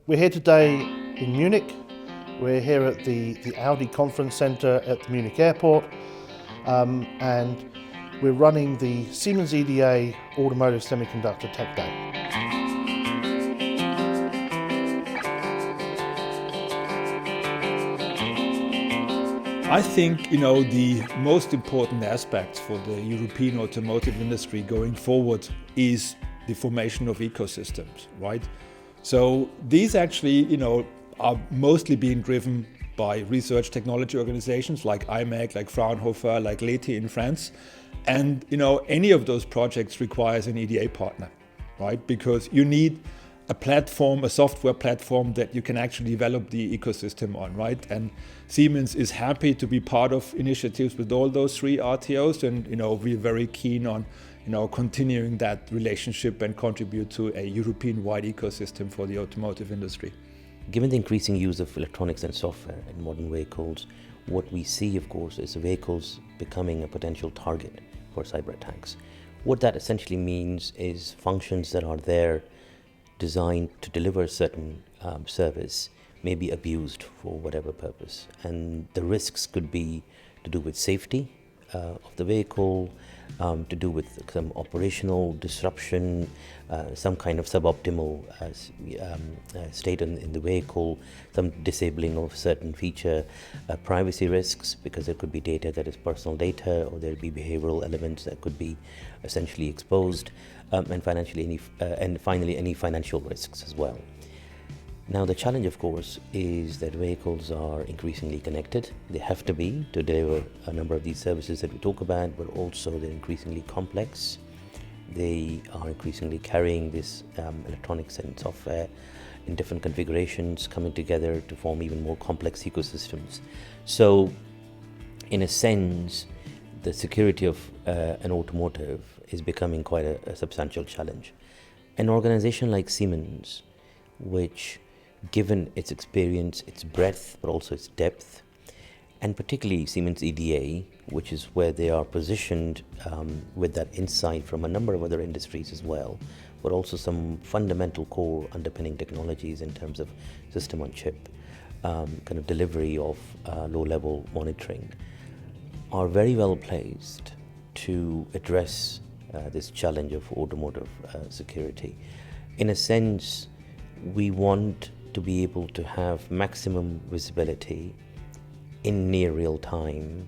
We're here today in Munich. We're here at the Audi Conference Center at the Munich airport, and we're running the Siemens EDA Automotive Semiconductor Tech Day. I think, the most important aspect for the European automotive industry going forward is the formation of ecosystems, right? So these actually, are mostly being driven by research technology organizations like IMEC, like Fraunhofer, like Leti in France. And, any of those projects requires an EDA partner, right? Because you need a platform, a software platform that you can actually develop the ecosystem on, right? And Siemens is happy to be part of initiatives with all those three RTOs, and we're very keen on continuing that relationship and contribute to a European-wide ecosystem for the automotive industry. Given the increasing use of electronics and software in modern vehicles, what we see, of course, is vehicles becoming a potential target for cyber attacks. What that essentially means is functions that are there designed to deliver a certain service may be abused for whatever purpose. And the risks could be to do with safety of the vehicle, to do with some operational disruption, some kind of suboptimal state in the vehicle, some disabling of a certain feature, privacy risks, because there could be data that is personal data, or there'll be behavioral elements that could be essentially exposed, and finally any financial risks as well. Now the challenge, of course, is that vehicles are increasingly connected. They have to be to deliver a number of these services that we talk about, but also they're increasingly complex. They are increasingly carrying this electronics and software in different configurations, coming together to form even more complex ecosystems. So, in a sense, the security of an automotive is becoming quite a substantial challenge. An organization like Siemens, which, given its experience, its breadth, but also its depth, and particularly Siemens EDA, which is where they are positioned with that insight from a number of other industries as well, but also some fundamental core underpinning technologies in terms of system on chip, kind of delivery of low-level monitoring, are very well placed to address this challenge of automotive security. In a sense, we want to be able to have maximum visibility in near real time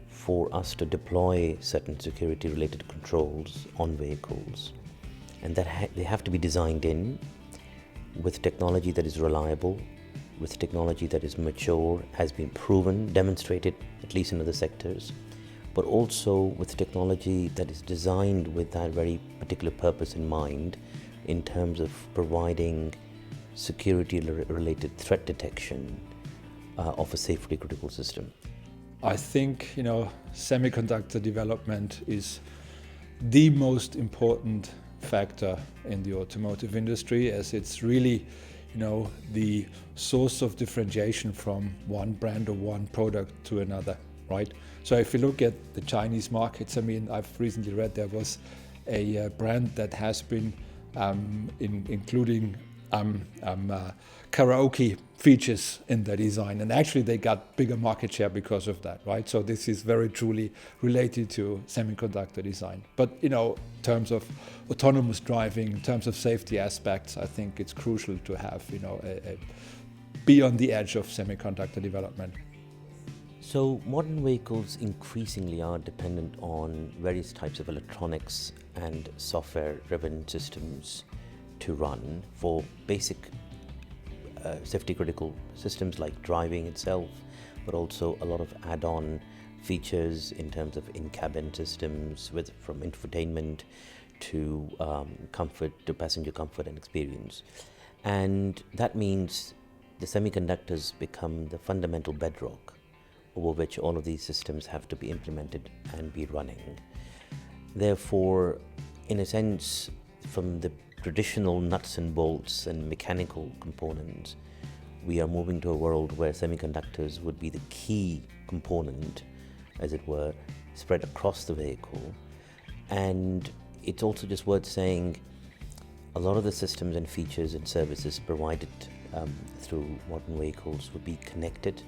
for us to deploy certain security related controls on vehicles, and that they have to be designed in with technology that is reliable, with technology that is mature, has been proven, demonstrated at least in other sectors, but also with technology that is designed with that very particular purpose in mind, in terms of providing security-related threat detection of a safety critical system. I think, semiconductor development is the most important factor in the automotive industry, as it's really, the source of differentiation from one brand or one product to another, right? So if you look at the Chinese markets, I've recently read there was a brand that has been including karaoke features in the design, and actually they got bigger market share because of that, right? So this is very truly related to semiconductor design. But in terms of autonomous driving, in terms of safety aspects, I think it's crucial to have be on the edge of semiconductor development. So modern vehicles increasingly are dependent on various types of electronics and software-driven systems to run for basic safety-critical systems like driving itself, but also a lot of add-on features in terms of in-cabin systems, from infotainment to comfort, to passenger comfort and experience. And that means the semiconductors become the fundamental bedrock over which all of these systems have to be implemented and be running. Therefore, in a sense, from the traditional nuts and bolts and mechanical components, we are moving to a world where semiconductors would be the key component, as it were, spread across the vehicle. And it's also just worth saying, A lot of the systems and features and services provided through modern vehicles would be connected.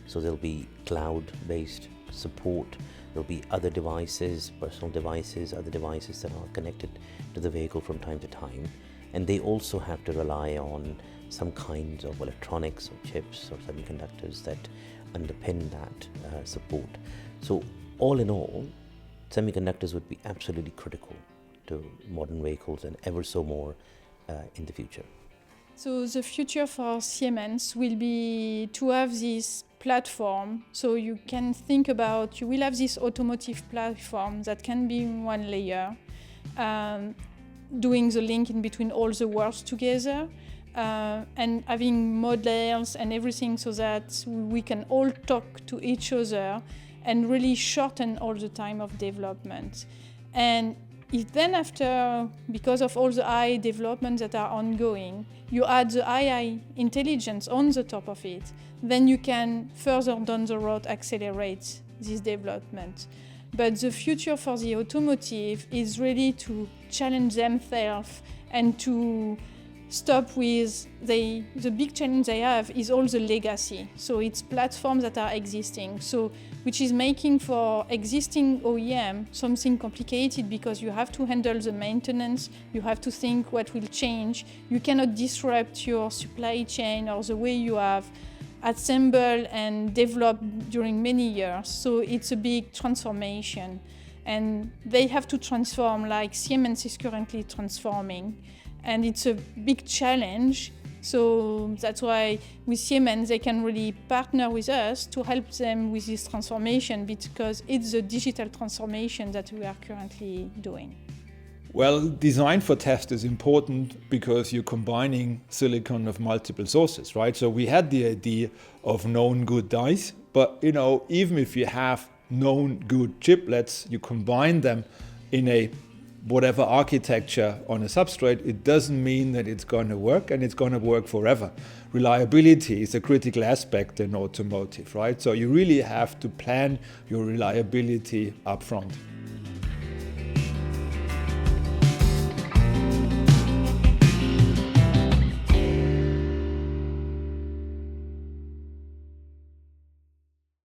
So there'll be cloud-based support, there'll be other devices, personal devices, other devices that are connected to the vehicle from time to time. And they also have to rely on some kinds of electronics or chips or semiconductors that underpin that support. So all in all, semiconductors would be absolutely critical to modern vehicles and ever so more in the future. So the future for Siemens will be to have this platform. So you can think about, you will have this automotive platform that can be in one layer, doing the link in between all the worlds together, and having models and everything so that we can all talk to each other and really shorten all the time of development. And if then after, because of all the AI developments that are ongoing, you add the AI intelligence on the top of it, then you can further down the road accelerate this development. But the future for the automotive is really to challenge themselves and to stop with the big challenge they have is all the legacy. So it's platforms that are existing, so which is making for existing OEM something complicated because you have to handle the maintenance, you have to think what will change, you cannot disrupt your supply chain or the way you have assembled and developed during many years. So it's a big transformation and they have to transform like Siemens is currently transforming. And it's a big challenge, so that's why with Siemens they can really partner with us to help them with this transformation because it's a digital transformation that we are currently doing. Well, design for test is important because you're combining silicon of multiple sources, right? So we had the idea of known good dies, but even if you have known good chiplets, you combine them in a whatever architecture on a substrate, it doesn't mean that it's going to work and it's going to work forever. Reliability is a critical aspect in automotive, right? So you really have to plan your reliability upfront.